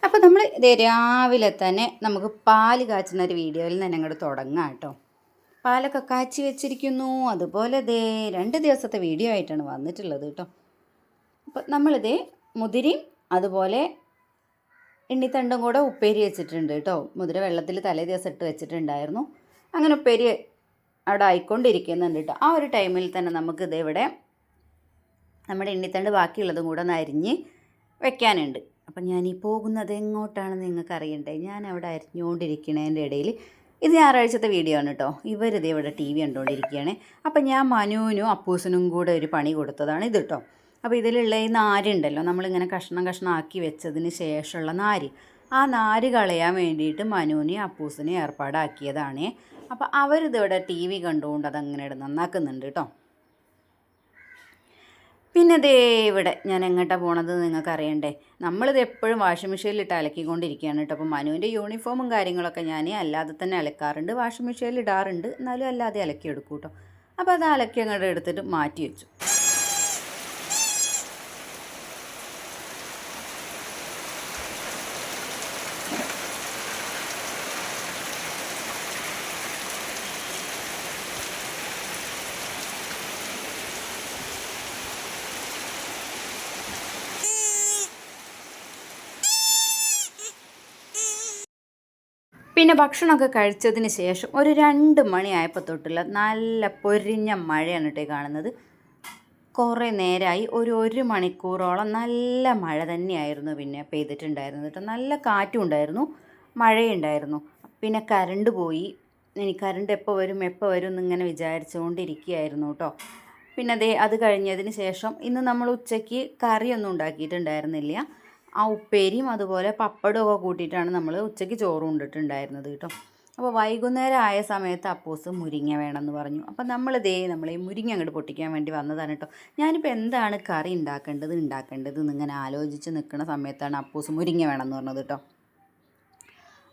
അപ്പോൾ നമ്മൾ ഇത് രാവിലെ തന്നെ നമുക്ക് പാല് കാച്ചുന്ന ഒരു വീഡിയോയിൽ തന്നെ അങ്ങോട്ട് തുടങ്ങാം കേട്ടോ. പാലൊക്കെ കാച്ചി വെച്ചിരിക്കുന്നു. അതുപോലെ ദേ 2 ദിവസത്തെ വീഡിയോ ആയിട്ടാണ് വന്നിട്ടുള്ളത് കേട്ടോ. അപ്പോൾ നമ്മളിത് മുതിരയും അതുപോലെ എണ്ണിത്തണ്ടും കൂടെ ഉപ്പേരി വെച്ചിട്ടുണ്ട് കേട്ടോ. മുതിര വെള്ളത്തിൽ തലേ ദിവസം ഇട്ട് വെച്ചിട്ടുണ്ടായിരുന്നു. അങ്ങനെ ഉപ്പേരി അവിടെ ആയിക്കൊണ്ടിരിക്കുന്നുണ്ട് കേട്ടോ. ആ ഒരു ടൈമിൽ തന്നെ നമുക്ക് ഇതേവിടെ നമ്മുടെ എണ്ണിത്തണ്ട് ബാക്കിയുള്ളതും കൂടെ ഒന്ന് അരിഞ്ഞ് വെക്കാനുണ്ട്. അപ്പം ഞാൻ ഈ പോകുന്നത് എങ്ങോട്ടാണെന്ന് നിങ്ങൾക്ക് അറിയണ്ടേ. ഞാൻ അവിടെ അരിഞ്ഞുകൊണ്ടിരിക്കുന്നതിൻ്റെ ഇടയിൽ ഇത് ഞായറാഴ്ചത്തെ വീഡിയോ ആണ് കേട്ടോ. ഇവരിത് ഇവിടെ ടി വി കണ്ടുകൊണ്ടിരിക്കുകയാണ്. അപ്പം ഞാൻ മനുവിനും അപ്പൂസിനും കൂടെ ഒരു പണി കൊടുത്തതാണ് ഇത് കേട്ടോ. അപ്പോൾ ഇതിലുള്ള ഈ നാരുണ്ടല്ലോ, നമ്മളിങ്ങനെ കഷ്ണം കഷ്ണം ആക്കി വെച്ചതിന് ശേഷമുള്ള നാര്, ആ നാര് കളയാൻ വേണ്ടിയിട്ട് മനുവിനെയും അപ്പൂസിനെയും ഏർപ്പാടാക്കിയതാണ്. അപ്പോൾ അവരിതിവിടെ ടി വി കണ്ടുകൊണ്ട് അതങ്ങനെ നന്നാക്കുന്നുണ്ട് കേട്ടോ. പിന്നെ ദേ ഇവിടെ ഞാൻ എങ്ങോട്ടാണ് പോണത് നിങ്ങൾക്ക് അറിയണ്ടേ. നമ്മളിത് എപ്പോഴും വാഷിംഗ് മെഷീനിലിട്ട് അലക്കിക്കൊണ്ടിരിക്കുകയാണ് കേട്ടോ. അപ്പോൾ മനുവിൻ്റെ യൂണിഫോമും കാര്യങ്ങളൊക്കെ ഞാൻ അല്ലാതെ തന്നെ അലക്കാറുണ്ട്, വാഷിംഗ് മെഷീനിൽ ഇടാറുണ്ട്, എന്നാലും അല്ലാതെ അലക്കിയെടുക്കും കേട്ടോ. അപ്പോൾ അത് അലക്കി അങ്ങോട്ട് എടുത്തിട്ട് മാറ്റി വെച്ചു. പിന്നെ ഭക്ഷണമൊക്കെ കഴിച്ചതിന് ശേഷം ഒരു 2 മണിയായപ്പോൾ തൊട്ടുള്ള നല്ല പൊരിഞ്ഞ മഴയാണ് കേട്ടോ കാണുന്നത്. കുറേ നേരമായി, ഒരു മണിക്കൂറോളം നല്ല മഴ തന്നെയായിരുന്നു പിന്നെ പെയ്തിട്ടുണ്ടായിരുന്നത് കേട്ടോ. നല്ല കാറ്റും ഉണ്ടായിരുന്നു, മഴയുണ്ടായിരുന്നു. പിന്നെ കറണ്ട് പോയി. ഇനി കറണ്ട് എപ്പോൾ വരും എന്നിങ്ങനെ വിചാരിച്ചുകൊണ്ടിരിക്കുകയായിരുന്നു കേട്ടോ. പിന്നെ അത് കഴിഞ്ഞതിന് ശേഷം ഇന്ന് നമ്മൾ ഉച്ചയ്ക്ക് കറിയൊന്നും ഉണ്ടാക്കിയിട്ടുണ്ടായിരുന്നില്ല. ആ ഉപ്പേരിയും അതുപോലെ പപ്പടമൊക്കെ കൂട്ടിയിട്ടാണ് നമ്മൾ ഉച്ചയ്ക്ക് ചോറ് കൊണ്ടിട്ടുണ്ടായിരുന്നത് കേട്ടോ. അപ്പോൾ വൈകുന്നേരം ആയ സമയത്ത് അപ്പൂസ് മുരിങ്ങ വേണമെന്ന് പറഞ്ഞു. അപ്പോൾ നമ്മൾ ഈ മുരിങ്ങ അങ്ങോട്ട് പൊട്ടിക്കാൻ വേണ്ടി വന്നതാണ് കേട്ടോ. ഞാനിപ്പോൾ എന്താണ് കറി ഉണ്ടാക്കേണ്ടത് എന്നിങ്ങനെ ആലോചിച്ച് നിൽക്കുന്ന സമയത്താണ് അപ്പൂസ് മുരിങ്ങ വേണമെന്ന് പറഞ്ഞത് കേട്ടോ.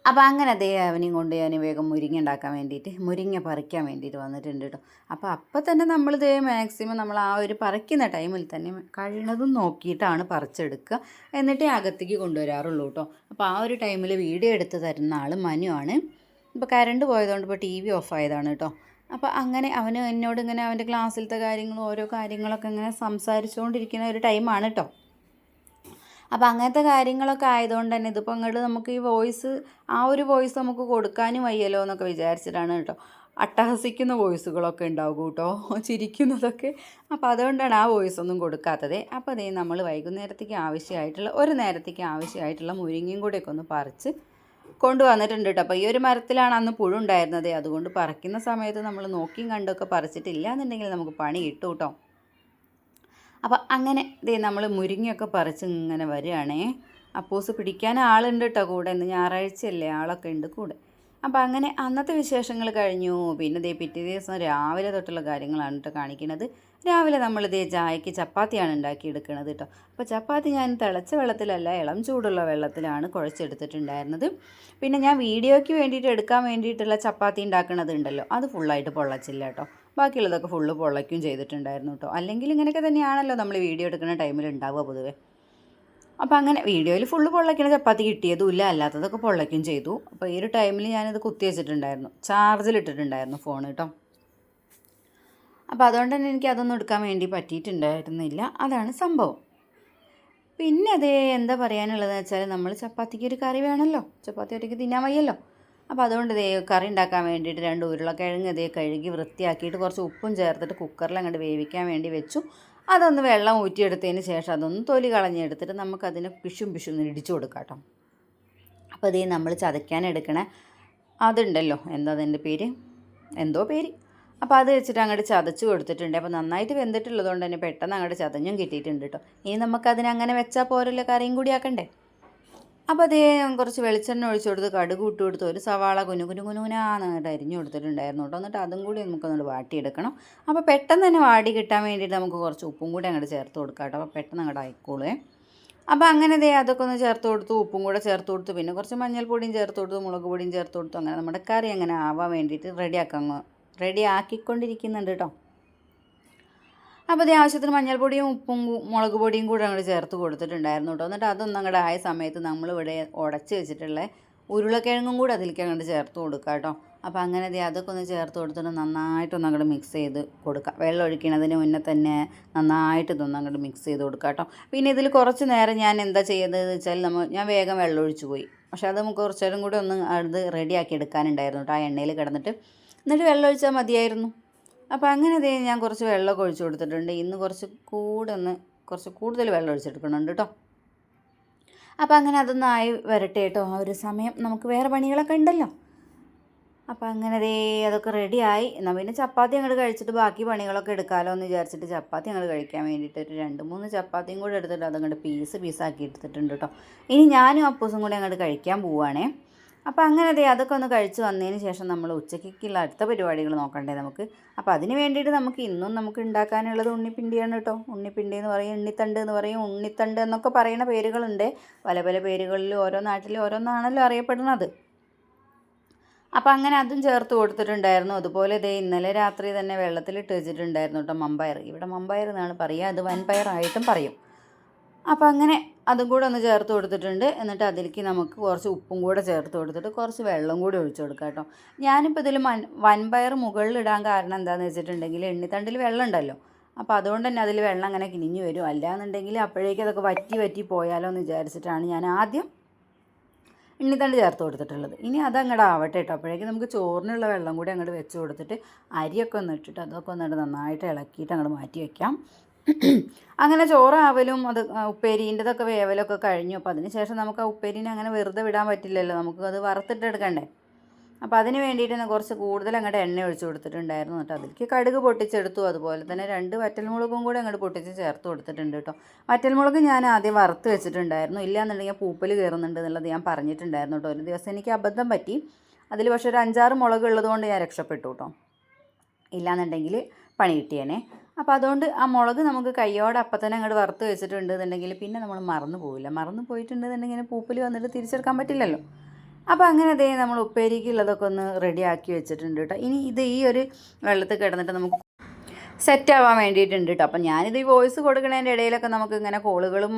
അപ്പോൾ അങ്ങനെ അവനെയും കൊണ്ട് ഞാൻ വേഗം മുരിങ്ങ ഉണ്ടാക്കാൻ വേണ്ടിയിട്ട്, മുരിങ്ങ പറിക്കാൻ വേണ്ടിയിട്ട് വന്നിട്ടുണ്ട് കേട്ടോ. അപ്പോൾ തന്നെ നമ്മളിത് മാക്സിമം നമ്മൾ ആ ഒരു പറിക്കുന്ന ടൈമിൽ തന്നെ കഴിയുന്നതും നോക്കിയിട്ടാണ് പറിച്ചെടുക്കുക, എന്നിട്ടേ അകത്തേക്ക് കൊണ്ടുവരാറുള്ളൂ കേട്ടോ. അപ്പോൾ ആ ഒരു ടൈമിൽ വീഡിയോ എടുത്ത് തരുന്ന ആൾ മനു ആണ്. ഇപ്പോൾ കറണ്ട് പോയതുകൊണ്ട് ഇപ്പോൾ TV ഓഫ് ആയതാണ് കേട്ടോ. അപ്പോൾ അങ്ങനെ അവന് എന്നോട് ഇങ്ങനെ അവൻ്റെ ക്ലാസ്സിലത്തെ കാര്യങ്ങളും ഓരോ കാര്യങ്ങളൊക്കെ ഇങ്ങനെ സംസാരിച്ചുകൊണ്ടിരിക്കുന്ന ഒരു ടൈമാണ് കേട്ടോ. അപ്പോൾ അങ്ങനത്തെ കാര്യങ്ങളൊക്കെ ആയതുകൊണ്ട് തന്നെ ഇതിപ്പോൾ അങ്ങോട്ട് നമുക്ക് ഈ ആ ഒരു വോയിസ് നമുക്ക് കൊടുക്കാനും വയ്യല്ലോ എന്നൊക്കെ വിചാരിച്ചിട്ടാണ് കേട്ടോ. അട്ടഹസിക്കുന്ന വോയിസുകളൊക്കെ ഉണ്ടാകും കേട്ടോ, ചിരിക്കുന്നതൊക്കെ. അപ്പോൾ അതുകൊണ്ടാണ് ആ വോയിസ് ഒന്നും കൊടുക്കാത്തത്. അപ്പോൾ നമ്മൾ വൈകുന്നേരത്തേക്ക് ആവശ്യമായിട്ടുള്ള മുരിങ്ങയും കൂടെയൊക്കെ ഒന്ന് പറിച്ച് കൊണ്ടുവന്നിട്ടുണ്ട് കേട്ടോ. അപ്പോൾ ഈ ഒരു മരത്തിലാണ് അന്ന് പുഴു ഉണ്ടായിരുന്നത്. അതുകൊണ്ട് പറിക്കുന്ന സമയത്ത് നമ്മൾ നോക്കിയും കണ്ടൊക്കെ പറിച്ചിട്ടില്ല എന്നുണ്ടെങ്കിൽ നമുക്ക് പണി കിട്ടും കേട്ടോ. അപ്പോൾ അങ്ങനെ നമ്മൾ മുരിങ്ങയൊക്കെ പറിച്ച് ഇങ്ങനെ വരികയാണേ. അപ്പൂസ് പിടിക്കാൻ ആളുണ്ട് കേട്ടോ കൂടെ. ഇന്ന് ഞായറാഴ്ചയല്ലേ, ആളൊക്കെ ഉണ്ട് കൂടെ. അപ്പോൾ അങ്ങനെ അന്നത്തെ വിശേഷങ്ങൾ കഴിഞ്ഞു. പിന്നെ പിറ്റേ ദിവസം രാവിലെ തൊട്ടുള്ള കാര്യങ്ങളാണ് കേട്ടോ കാണിക്കുന്നത്. രാവിലെ നമ്മൾ ചായക്ക് ചപ്പാത്തിയാണ് ഉണ്ടാക്കിയെടുക്കുന്നത് കേട്ടോ. അപ്പോൾ ചപ്പാത്തി ഞാൻ തിളച്ച വെള്ളത്തിലല്ല, ഇളം ചൂടുള്ള വെള്ളത്തിലാണ് കുഴച്ചെടുത്തിട്ടുണ്ടായിരുന്നത്. പിന്നെ ഞാൻ വീഡിയോയ്ക്ക് വേണ്ടിയിട്ട് എടുക്കാൻ വേണ്ടിയിട്ടുള്ള ചപ്പാത്തി ഉണ്ടാക്കുന്നത് ഉണ്ടല്ലോ, അത് ഫുള്ളായിട്ട് പൊള്ളച്ചില്ല കേട്ടോ. ബാക്കിയുള്ളതൊക്കെ ഫുള്ള് പൊള്ളയ്ക്കും ചെയ്തിട്ടുണ്ടായിരുന്നു കേട്ടോ. അല്ലെങ്കിൽ ഇങ്ങനെയൊക്കെ തന്നെയാണല്ലോ നമ്മൾ വീഡിയോ എടുക്കുന്ന ടൈമിൽ ഉണ്ടാവുക പൊതുവെ. അപ്പോൾ അങ്ങനെ വീഡിയോയിൽ ഫുള്ള് പൊള്ളയ്ക്കുന്ന ചപ്പാത്തി കിട്ടിയതുമില്ല, അല്ലാത്തതൊക്കെ പൊള്ളയ്ക്കും ചെയ്തു. അപ്പോൾ ഈ ഒരു ടൈമിൽ ഞാനിത് കുത്തി വെച്ചിട്ടുണ്ടായിരുന്നു, ചാർജിലിട്ടിട്ടുണ്ടായിരുന്നു ഫോൺ കേട്ടോ. അപ്പോൾ അതുകൊണ്ട് തന്നെ എനിക്ക് അതൊന്നും എടുക്കാൻ വേണ്ടി പറ്റിയിട്ടുണ്ടായിരുന്നില്ല. അതാണ് സംഭവം. പിന്നെ എന്താ പറയാനുള്ളതെന്ന് വെച്ചാൽ നമ്മൾ ചപ്പാത്തിക്ക് ഒരു കറി വേണമല്ലോ, ചപ്പാത്തി ഒറ്റയ്ക്ക് തിന്നാൻ വയ്യല്ലോ. അപ്പോൾ അതുകൊണ്ട് കറി ഉണ്ടാക്കാൻ വേണ്ടിയിട്ട് 2 ഉരുളക്കിഴങ്ങ് കഴുകി വൃത്തിയാക്കിയിട്ട് കുറച്ച് ഉപ്പും ചേർത്തിട്ട് കുക്കറിൽ അങ്ങോട്ട് വേവിക്കാൻ വേണ്ടി വെച്ചു. അതൊന്ന് വെള്ളം ഊറ്റിയെടുത്തതിന് ശേഷം അതൊന്ന് തൊലി കളഞ്ഞെടുത്തിട്ട് നമുക്കതിനെ പിശും ഇടിച്ചു കൊടുക്കാം കേട്ടോ. അപ്പോൾ നമ്മൾ ചതയ്ക്കാനെടുക്കണ അതുണ്ടല്ലോ, എന്താ അതിൻ്റെ പേര്, എന്തോ പേര്. അപ്പോൾ അത് വെച്ചിട്ട് അങ്ങോട്ട് ചതച്ച് കൊടുത്തിട്ടുണ്ട്. അപ്പോൾ നന്നായിട്ട് വെന്തിട്ടുള്ളതുകൊണ്ട് തന്നെ പെട്ടെന്ന് അങ്ങോട്ട് ചതഞ്ഞും കിട്ടിയിട്ടുണ്ട് കേട്ടോ. ഇനി നമുക്കതിനങ്ങനെ വെച്ചാൽ പോരല്ലോ, കറിയും കൂടി ആക്കണ്ടേ. അപ്പോൾ കുറച്ച് വെളിച്ചെണ്ണ ഒഴിച്ചു കൊടുത്ത് കടുക് ഇട്ട് കൊടുത്ത് ഒരു സവാള കുനുകുനാന്നിട്ട് അരിഞ്ഞു കൊടുത്തിട്ടുണ്ടായിരുന്നു കേട്ടോ. എന്നിട്ട് അതും കൂടി നമുക്കൊന്നുകൂടി വാട്ടിയെടുക്കണം. അപ്പോൾ പെട്ടെന്ന് തന്നെ വാടി കിട്ടാൻ വേണ്ടിയിട്ട് നമുക്ക് കുറച്ച് ഉപ്പും കൂടി അങ്ങോട്ട് ചേർത്ത് കൊടുക്കാം കേട്ടോ. അപ്പോൾ പെട്ടെന്ന് അങ്ങോട്ട് ആയിക്കോളേ. അപ്പോൾ അങ്ങനെ അതൊക്കെ ഒന്ന് ചേർത്ത് കൊടുത്തു, ഉപ്പും കൂടെ ചേർത്ത് കൊടുത്തു, പിന്നെ കുറച്ച് മഞ്ഞൾപ്പൊടിയും ചേർത്ത് കൊടുത്തു, മുളക് പൊടിയും ചേർത്ത് കൊടുത്തു. അങ്ങനെ നമ്മുടെ കറി അങ്ങനെ ആവാൻ വേണ്ടിയിട്ട് റെഡി ആക്കിക്കൊണ്ടിരിക്കുന്നുണ്ട് കേട്ടോ. അപ്പോൾ ഇത് ആവശ്യത്തിന് മഞ്ഞൾപ്പൊടിയും ഉപ്പും മുളക് പൊടിയും കൂടെ അങ്ങോട്ട് ചേർത്ത് കൊടുത്തിട്ടുണ്ടായിരുന്നു കേട്ടോ. എന്നിട്ട് അതൊന്നും അങ്ങോട്ട് ആയ സമയത്ത് നമ്മളിവിടെ ഉടച്ച് വെച്ചിട്ടുള്ള ഉരുളക്കിഴങ്ങും കൂടെ അതിലേക്ക് അങ്ങോട്ട് ചേർത്ത് കൊടുക്കുക കേട്ടോ. അപ്പോൾ അങ്ങനെ അതൊക്കെ ഒന്ന് ചേർത്ത് കൊടുത്തിട്ട് നന്നായിട്ടൊന്ന് അങ്ങോട്ട് മിക്സ് ചെയ്ത് കൊടുക്കുക. വെള്ളം ഒഴിക്കുന്നതിന് മുന്നേ തന്നെ നന്നായിട്ട് ഇതൊന്ന് അങ്ങോട്ട് മിക്സ് ചെയ്ത് കൊടുക്കുക കേട്ടോ. പിന്നെ ഇതിൽ കുറച്ച് നേരം ഞാൻ എന്താ ചെയ്യുന്നത് വെച്ചാൽ ഞാൻ വേഗം വെള്ളം ഒഴിച്ച് പോയി. പക്ഷേ അത് നമുക്ക് കുറച്ച് നേരം കൂടി ഒന്ന് അത് റെഡിയാക്കി എടുക്കാനുണ്ടായിരുന്നു കേട്ടോ, ആ എണ്ണയിൽ കിടന്നിട്ട്. എന്നിട്ട് വെള്ളം ഒഴിച്ചാൽ മതിയായിരുന്നു. അപ്പോൾ അങ്ങനെ ഞാൻ കുറച്ച് വെള്ളമൊക്കെ ഒഴിച്ച് കൊടുത്തിട്ടുണ്ട്. ഇന്ന് കുറച്ച് കൂടുതൽ വെള്ളം ഒഴിച്ചെടുക്കുന്നുണ്ട് കേട്ടോ. അപ്പോൾ അങ്ങനെ അതൊന്നായി വരട്ടെ കേട്ടോ. ആ ഒരു സമയം നമുക്ക് വേറെ പണികളൊക്കെ ഉണ്ടല്ലോ. അപ്പോൾ അങ്ങനെ അതൊക്കെ റെഡിയായി. എന്നാൽ പിന്നെ ചപ്പാത്തി അങ്ങോട്ട് കഴിച്ചിട്ട് ബാക്കി പണികളൊക്കെ എടുക്കാമല്ലോ എന്ന് വിചാരിച്ചിട്ട് ചപ്പാത്തി അങ്ങോട്ട് കഴിക്കാൻ വേണ്ടിയിട്ട് ഒരു 2-3 ചപ്പാത്തിയും കൂടെ എടുത്തിട്ട് അതങ്ങോട്ട് പീസാക്കി എടുത്തിട്ടുണ്ട് കേട്ടോ. ഇനി ഞാനും അപ്പൂസും കൂടെ അങ്ങോട്ട് കഴിക്കാൻ പോവുകയാണേ. അപ്പോൾ അങ്ങനെ അതൊക്കെ ഒന്ന് കഴിച്ച് വന്നതിന് ശേഷം നമ്മൾ ഉച്ചയ്ക്കുള്ള അടുത്ത പരിപാടികൾ നോക്കണ്ടേ നമുക്ക്. അപ്പോൾ അതിന് വേണ്ടിയിട്ട് നമുക്ക് ഉണ്ടാക്കാനുള്ളത് ഉണ്ണിപ്പിണ്ടിയാണ് കേട്ടോ. ഉണ്ണിപ്പിണ്ടി എന്ന് പറയും, എണ്ണിത്തണ്ട് എന്ന് പറയും, ഉണ്ണിത്തണ്ട് എന്നൊക്കെ പറയുന്ന പേരുകളുണ്ട്. പല പല പേരുകളിൽ ഓരോ നാട്ടിൽ ഓരോന്നാണല്ലോ അറിയപ്പെടുന്നത്. അപ്പോൾ അങ്ങനെ അതും ചേർത്ത് കൊടുത്തിട്ടുണ്ടായിരുന്നു. അതുപോലെ ഇന്നലെ രാത്രി തന്നെ വെള്ളത്തിലിട്ട് വെച്ചിട്ടുണ്ടായിരുന്നു കേട്ടോ മമ്പയർ. ഇവിടെ മമ്പയർ എന്നാണ് പറയുക, അത് വൻപയറായിട്ടും പറയും. അപ്പോൾ അങ്ങനെ അതും കൂടെ ഒന്ന് ചേർത്ത് കൊടുത്തിട്ടുണ്ട്. എന്നിട്ട് അതിലേക്ക് നമുക്ക് കുറച്ച് ഉപ്പും കൂടെ ചേർത്ത് കൊടുത്തിട്ട് കുറച്ച് വെള്ളം കൂടി ഒഴിച്ചു കൊടുക്കാം കേട്ടോ. ഞാനിപ്പോൾ ഇതിൽ വൻപയർ മുകളിലിടാൻ കാരണം എന്താണെന്ന് വെച്ചിട്ടുണ്ടെങ്കിൽ എണ്ണിത്തണ്ടിൽ വെള്ളം ഉണ്ടല്ലോ. അപ്പോൾ അതുകൊണ്ട് തന്നെ അതിൽ വെള്ളം അങ്ങനെ കിനിഞ്ഞു വരും. അല്ലാന്നുണ്ടെങ്കിൽ അപ്പോഴേക്കും അതൊക്കെ വറ്റി പോയാലോ എന്ന് വിചാരിച്ചിട്ടാണ് ഞാൻ ആദ്യം എണ്ണിത്തണ്ട് ചേർത്ത് കൊടുത്തിട്ടുള്ളത്. ഇനി അതങ്ങോട്ട് ആവട്ടെ കേട്ടോ. അപ്പോഴേക്കും നമുക്ക് ചോറിനുള്ള വെള്ളം കൂടി അങ്ങോട്ട് വെച്ച് കൊടുത്തിട്ട് അരിയൊക്കെ ഒന്ന് ഇട്ടിട്ട് അതൊക്കെ ഒന്നിട്ട് നന്നായിട്ട് ഇളക്കിയിട്ട് അങ്ങോട്ട് മാറ്റി വയ്ക്കാം. അങ്ങനെ ചോറാവലും അത് ഉപ്പേരീൻ്റെതൊക്കെ വേവലൊക്കെ കഴിഞ്ഞു. അപ്പോൾ അതിന് ശേഷം നമുക്ക് ആ ഉപ്പേരീനെ അങ്ങനെ വെറുതെ വിടാൻ പറ്റില്ലല്ലോ, നമുക്ക് അത് വറുത്തിട്ടെടുക്കണ്ടേ. അപ്പോൾ അതിന് വേണ്ടിയിട്ട് തന്നെ കുറച്ച് കൂടുതൽ അങ്ങോട്ട് എണ്ണ ഒഴിച്ച് കൊടുത്തിട്ടുണ്ടായിരുന്നു. എന്നിട്ട് അതിലേക്ക് കടുക് പൊട്ടിച്ചെടുത്തു. അതുപോലെ തന്നെ 2 വറ്റൽമുളകും കൂടെ അങ്ങോട്ട് പൊട്ടിച്ച് ചേർത്ത് കൊടുത്തിട്ടുണ്ട് കേട്ടോ. വറ്റൽമുളക് ഞാൻ ആദ്യം വറുത്ത് വെച്ചിട്ടുണ്ടായിരുന്നു. ഇല്ലയെന്നുണ്ടെങ്കിൽ പൂപ്പൽ കയറുന്നുണ്ട് എന്നുള്ളത് ഞാൻ പറഞ്ഞിട്ടുണ്ടായിരുന്നു കേട്ടോ. ഒരു ദിവസം എനിക്ക് അബദ്ധം പറ്റി. അതിൽ പക്ഷേ ഒരു 5-6 മുളക് ഉള്ളത് കൊണ്ട് ഞാൻ രക്ഷപ്പെട്ടു കേട്ടോ. ഇല്ലയെന്നുണ്ടെങ്കിൽ പണി കിട്ടിയേനെ. അപ്പോൾ അതുകൊണ്ട് ആ മുളക് നമുക്ക് കയ്യോടെ അപ്പം തന്നെ അങ്ങോട്ട് വറുത്ത് വെച്ചിട്ടുണ്ടെന്നുണ്ടെങ്കിൽ പിന്നെ നമ്മൾ മറന്നു പോവില്ല. മറന്നു പോയിട്ടുണ്ടെന്നുണ്ടെങ്കിൽ പൂപ്പൽ വന്നിട്ട് തിരിച്ചെടുക്കാൻ പറ്റില്ലല്ലോ. അപ്പോൾ അങ്ങനെ നമ്മൾ ഉപ്പേരിക്കുള്ളതൊക്കെ ഒന്ന് റെഡിയാക്കി വെച്ചിട്ടുണ്ട് കേട്ടോ. ഇനി ഈ ഒരു വെള്ളത്തിൽ കിടന്നിട്ട് നമുക്ക് സെറ്റാവാൻ വേണ്ടിയിട്ടുണ്ട് കേട്ടോ. അപ്പം ഞാനിത് ഈ വോയിസ് കൊടുക്കുന്നതിൻ്റെ ഇടയിലൊക്കെ നമുക്ക് ഇങ്ങനെ കോളുകളും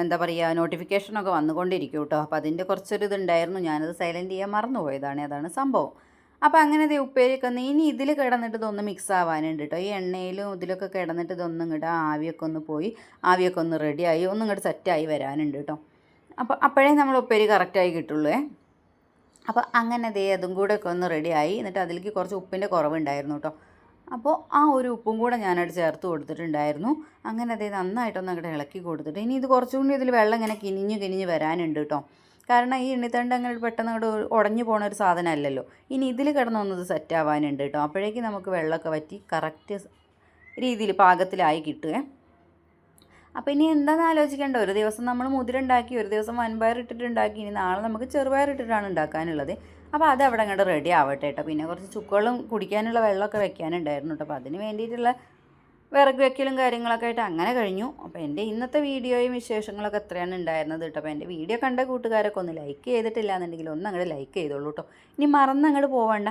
എന്താ പറയുക നോട്ടിഫിക്കേഷനൊക്കെ വന്നുകൊണ്ടിരിക്കും കേട്ടോ. അപ്പോൾ അതിൻ്റെ കുറച്ചൊരു ഇതുണ്ടായിരുന്നു, ഞാനത് സൈലൻറ്റ് ചെയ്യാൻ മറന്നു പോയതാണ്. അതാണ് സംഭവം. അപ്പോൾ അങ്ങനെ ഉപ്പേരിയൊക്കെ ഒന്ന് ഇനി ഇതിൽ കിടന്നിട്ട് ഇതൊന്ന് മിക്സ് ആവാനുണ്ട് കേട്ടോ. ഈ എണ്ണയിലും ഇതിലൊക്കെ കിടന്നിട്ട് ഇതൊന്നും ഇങ്ങോട്ട് ആവിയൊക്കെ ഒന്ന് പോയി ആവിയൊക്കെ ഒന്ന് റെഡിയായി ഒന്നും ഇങ്ങോട്ട് സെറ്റായി വരാനുണ്ട് കേട്ടോ. അപ്പോൾ അപ്പോഴേ നമ്മൾ ഉപ്പേരി കറക്റ്റായി കിട്ടുള്ളൂ. അപ്പോൾ അങ്ങനെ അതും കൂടെ ഒക്കെ ഒന്ന് റെഡിയായി. എന്നിട്ട് അതിലേക്ക് കുറച്ച് ഉപ്പിൻ്റെ കുറവുണ്ടായിരുന്നു കേട്ടോ. അപ്പോൾ ആ ഒരു ഉപ്പും കൂടെ ഞാനവിടെ ചേർത്ത് കൊടുത്തിട്ടുണ്ടായിരുന്നു. അങ്ങനെ നന്നായിട്ടൊന്ന് അങ്ങോട്ട് ഇളക്കി കൊടുത്തിട്ട് ഇനി ഇത് കുറച്ചും കൂടി ഇതിൽ വെള്ളം ഇങ്ങനെ കിനിഞ്ഞ് വരാനുണ്ട് കേട്ടോ. കാരണം ഈ എണ്ണിത്തണ്ട് അങ്ങനെ പെട്ടെന്ന് അങ്ങോട്ട് ഉടഞ്ഞു പോണ ഒരു സാധനമല്ലല്ലോ. ഇനി ഇതിൽ കിടന്നൊന്നത് സെറ്റ് ആവാനുണ്ട് കേട്ടോ. അപ്പോഴേക്കും നമുക്ക് വെള്ളമൊക്കെ വറ്റി കറക്റ്റ് രീതിയിൽ പാകത്തിലായി കിട്ടുക. അപ്പോൾ ഇനി എന്താണെന്ന് ആലോചിക്കേണ്ട, ഒരു ദിവസം നമ്മൾ മുതിര ഉണ്ടാക്കി, ഒരു ദിവസം വൻപയർ ഇട്ടിട്ടുണ്ടാക്കി, ഇനി നാളെ നമുക്ക് ചെറുപയർ ഇട്ടിട്ടാണ് ഉണ്ടാക്കാനുള്ളത്. അപ്പോൾ അത് അവിടെ അങ്ങോട്ട് റെഡി ആവട്ടെ കേട്ടോ. പിന്നെ കുറച്ച് ചുക്കുവെള്ളം കുടിക്കാനുള്ള വെള്ളമൊക്കെ വെക്കാനുണ്ടായിരുന്നു കേട്ടോ. അപ്പോൾ അതിന് വേണ്ടിയിട്ടുള്ള വിറക് വെക്കലും കാര്യങ്ങളൊക്കെ ആയിട്ട് അങ്ങനെ കഴിഞ്ഞു. അപ്പോൾ എൻ്റെ ഇന്നത്തെ വീഡിയോയും വിശേഷങ്ങളൊക്കെ എത്രയാണ് ഉണ്ടായിരുന്നത് കേട്ടോ. അപ്പോൾ എൻ്റെ വീഡിയോ കണ്ട കൂട്ടുകാരൊക്കെ ഒന്ന് ലൈക്ക് ചെയ്തിട്ടില്ല എന്നുണ്ടെങ്കിൽ ഒന്ന് അങ്ങോട്ട് ലൈക്ക് ചെയ്തോളൂ കേട്ടോ. ഇനി മറന്ന് അങ്ങോട്ട് പോവണ്ട.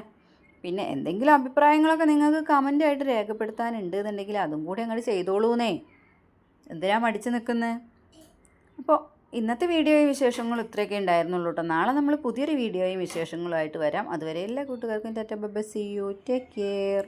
പിന്നെ എന്തെങ്കിലും അഭിപ്രായങ്ങളൊക്കെ നിങ്ങൾക്ക് കമൻ്റായിട്ട് രേഖപ്പെടുത്താനുണ്ട് എന്നുണ്ടെങ്കിൽ അതും കൂടി അങ്ങോട്ട് ചെയ്തോളൂന്നേ. എന്തിനാ മടിച്ച് നിൽക്കുന്നത്? അപ്പോൾ ഇന്നത്തെ വീഡിയോയും വിശേഷങ്ങളും ഇത്രയൊക്കെ ഉണ്ടായിരുന്നുള്ളൂ കേട്ടോ. നാളെ നമ്മൾ പുതിയൊരു വീഡിയോയും വിശേഷങ്ങളുമായിട്ട് വരാം. അതുവരെ എല്ലാ കൂട്ടുകാർക്കും tata bye bye, see you, take care.